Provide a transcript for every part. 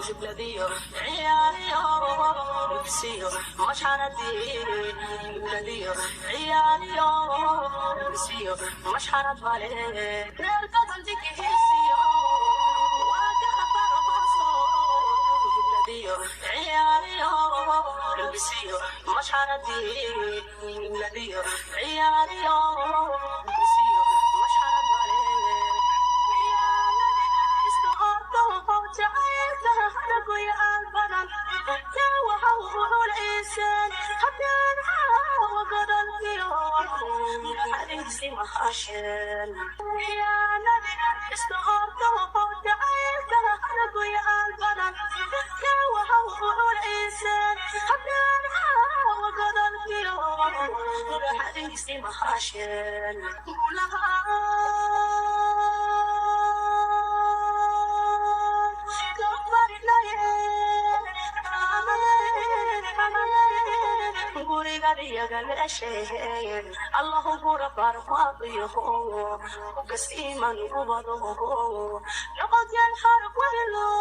جبلديو عياليو بسيو مش عندي جبلديو عياليو بسيو مش عند بالي نركض عندك هيسيو واقع برقصو جبلديو عياليو بسيو مش عندي جبلديو عياليو بسيو مش عند بالي الله هو برفاضيه وقسيما وبضوه لقد ينحرق ولو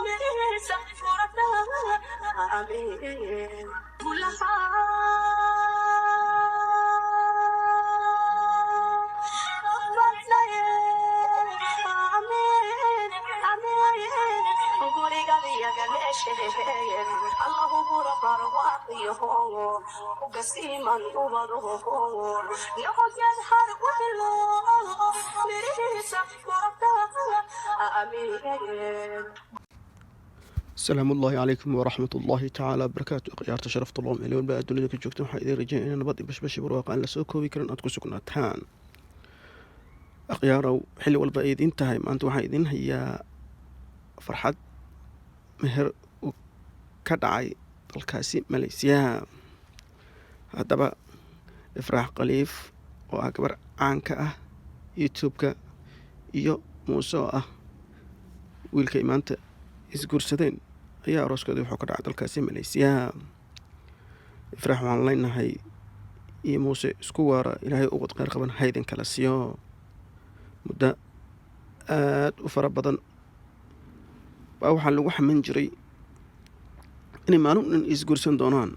ليس فرقنا آمين الله هو برواقيه وقسيما وبضوه لقد ينحرق ولو ليس فرقنا آمين. السلام الله عليكم ورحمة الله تعالى وبركاته. khiyaarta sharafta loo meelay walba dunida ka joogto waxaa idin rajaynaa nabad iyo bashbash barwaaqo aan la soo koobi karin aad ku sugnaataan. Akhyaarow xilli walba ay idin tahay maanta waxaa idin hayaa farxad meher uu ka dhacay dalkaasi Malaysia. Haddaba Ifraax Khaliif oo ah gabar caan ka ah YouTube-ka iyo Muuse oo ah wiilkay maanta isguursadeen ayaa arooskooda wuxuu ka dhacay dalkaasi Malaysia. Ifraax waxaan leenahay iyo Muuse isku waara ilaahay u wad qeyr qaban haydan kala siiyo muddo aad u fara badan baa waxaa lagu xaman jiray inay maalin isguursan doonaan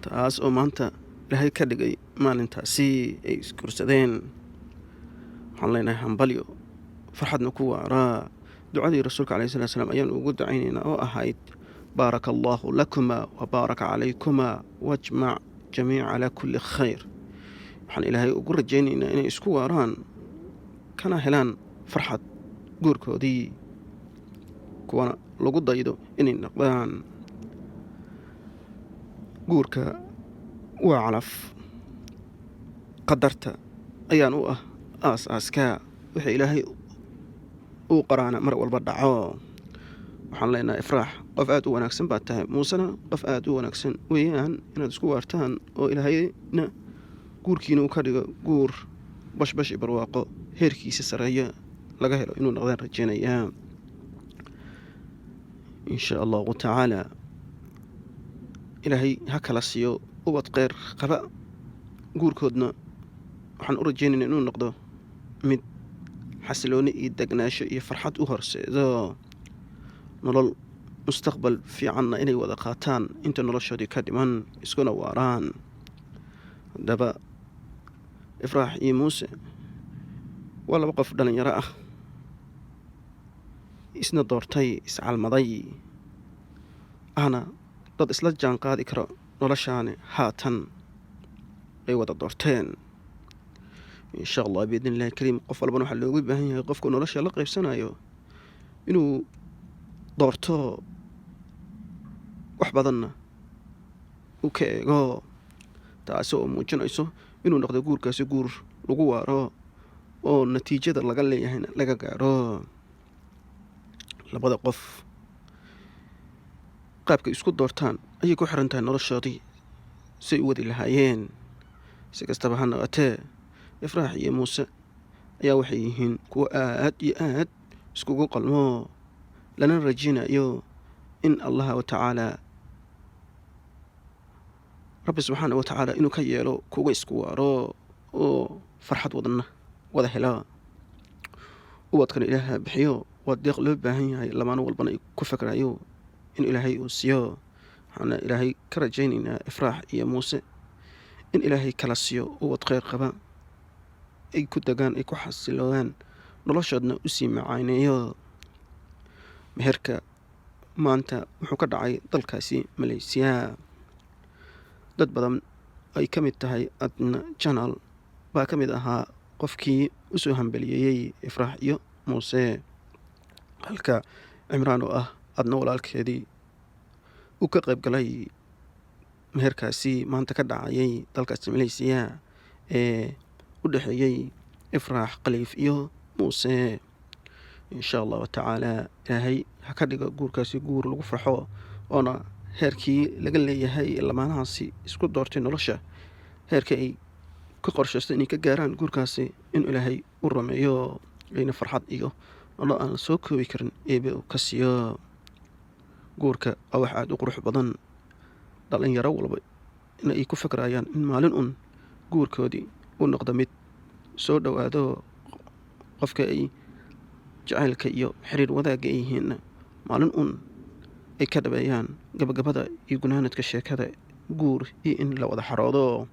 taas oo maanta ilaahay ka dhigay maalintaasi ay isguursadeen. waxaan leenahay hambalyo farxadna ku waara ducadii rasuulka calayhi salaatu wasalaam ayaan ugu ducaynaynaa oo ahayd baaraka allaahu lakuma wa baaraka calaykuma wajmac jamiica calaa kulli khayr. waxaan ilaahay ugu rajaynaynaa inay isku waaraan kana helaan farxad guurkoodii kuwana lagu daydo inay noqdaan. guurka waa calaf qadarta ayaan u ah aas-aaska wixii ilaahay uu qaraana mar walba dhaco. waxaan leenahay Ifraax qof aad u wanaagsan baad tahay, Muusena qof aad u wanaagsan weeyaan inaad isku waartaan oo ilaahayna guurkiina uu ka dhigo guur bashbash iyo barwaaqo heerkiisa sareeya laga helo inuu noqdaan rajaynayaa insha allahu tacaala. ilaahay ha kala siiyo ubad qeyr qaba guurkoodna waxaan u rajaynaynaa inuu noqdo mid xasilooni iyo degnaasho iyo farxad u horseedo nolol mustaqbal fiicanna inay wada qaataan inta noloshoodii ka dhiman iskuna waaraan. haddaba Ifraax iyo Muuse waa laba qof dhalinyaro ah isna doortay iscalmaday ahna dad isla jaan qaadi karo noloshaani haatan ay wada doorteen insha allah biidni illaahi kariim. qof walbana waxaa loogu baahan yahay qofku nolosha la qaybsanayo inuu doorto wax badanna u ka eego taasi oo muujinayso inuu noqdo guurkaasi guur lagu waaro oo natiijada laga leeyahayna laga gaaro. labada qof qaabkay isku doortaan ayay ku xiran tahay noloshoodii say u wadi lahaayeen. si kastaba ha noqotee Ifraax iyo Muuse ayaa waxay yihiin kuwo aad iyo aad iskugu qalmo lana rajaynayo in allaha wa tacaala rabbi subxaana wa tacaala inuu ka yeelo kuwa isku waaro oo farxad wadana wada hela. ubadkan ilaaha bixiyo waa deeq loo baahan yahay lamaano walbana ay ku fikrayo in ilaahay uu siiyo. waxaana ilaahay ka rajaynaynaa Ifraax iyo Muuse in ilaahay kala siiyo ubad kheyr qaba, ay ku degaan, ay ku xasiloodaan, noloshoodna u sii macaaneeyo. meherka maanta wuxuu ka dhacay dalkaasi Malaysia. dad badan ay ka mid tahay Adna Channel baa ka mid ahaa qofkii u soo hambaliyeeyey Ifraax iyo Muuse, halka Cimraan oo ah Adna walaalkeedii uu ka qayb galay meherkaasi maanta ka dhacayay dalkaasi Malaysia ee u dhexeeyey Ifraax Khaliif iyo Muuse. insha allahu tacaala ilaahay ha ka dhigo guurkaasi guur lagu farxo, oona heerkii laga leeyahay lamaanahaasi isku doortay nolosha, heerka ay ka qorshaysto inay ka gaaraan guurkaasi in ilaahay u rumeeyo, ayna farxad iyo nolol aan soo koobi karin eebe uu ka siiyo. guurka waa wax aada u qurux badan, dhalinyaro walba in ay ku fikrayaan in maalin un guurkoodii u noqdo mid soo dhowaado. qofka ay jacaylka iyo xiriir wadaagga ay yihiinna maalin un ay ka dhabeeyaan gabagabada iyo gunaanadka sheekada guur, iyo in la wada xaroodo,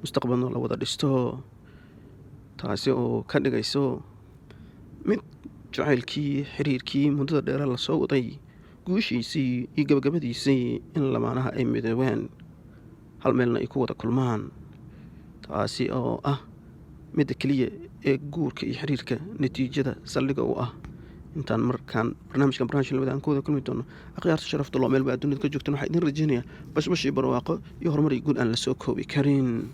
mustaqbalna la wada dhisto, taasi oo ka dhigayso mid jacaylkii xiriirkii muddada dheera lasoo waday guushiisii iyo gabagabadiisii in lamaanaha ay midoobaan, hal meelna ay ku wada kulmaan, taasi oo ah midda keliya ee guurka iyo xiriirka natiijada saldhiga u ah. intaan markaan barnaamijkan lamada aan ku wada kulmi doono, akhyaarta sharafta loo meel baa adduunyada ka joogtan waxaa idin rajaynayaa bashbash iyo barwaaqo iyo horumar iyo guud aan la soo koobi karin.